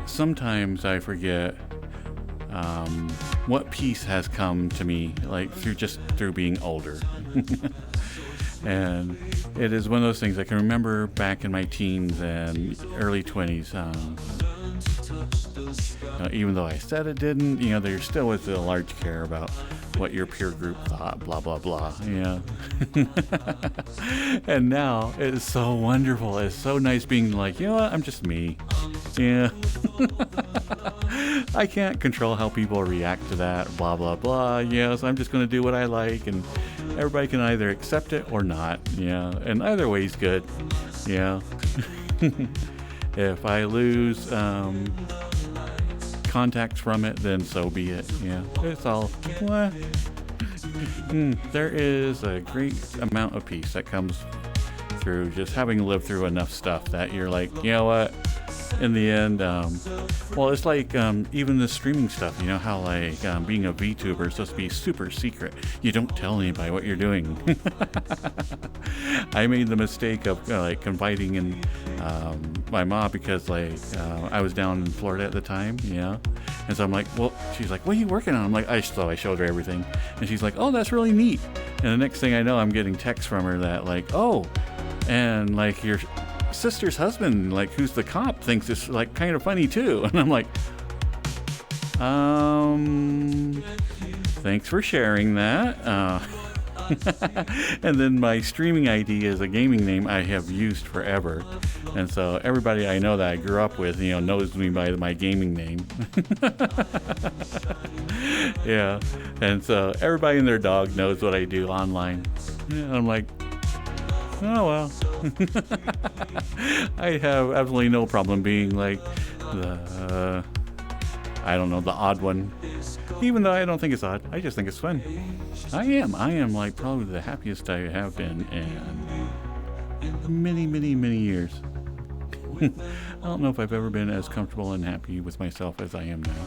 sometimes I forget what peace has come to me, like through being older. And it is one of those things I can remember back in my teens and early 20s. Even though I said it didn't, there still was a large care about what your peer group thought, blah, blah, blah. And now it is so wonderful. It's so nice being like, you know what, I'm just me. Yeah. I can't control how people react to that, blah, blah, blah. So I'm just going to do what I like, and everybody can either accept it or not. And either way is good. If I lose contact from it, then so be it. It's all what? There is a great amount of peace that comes through just having lived through enough stuff that you're like, you know what, in the end, well, it's like even the streaming stuff, how like being a VTuber is supposed to be super secret. You don't tell anybody what you're doing. I made the mistake of like confiding in my mom because like I was down in Florida at the time, and so I'm like, well, she's like, what are you working on? I'm like, I showed her everything, and she's like, oh, that's really neat. And the next thing I know, I'm getting texts from her that like, oh, and like your sister's husband, like who's the cop, thinks it's like kind of funny too. And I'm like, thanks for sharing that. And then my streaming ID is a gaming name I have used forever, and so everybody I know that I grew up with, knows me by my gaming name. And so everybody and their dog knows what I do online. I'm like, oh well. I have absolutely no problem being like the odd one, even though I don't think it's odd. I just think it's fun. I am like probably the happiest I have been in many years. I don't know if I've ever been as comfortable and happy with myself as I am now.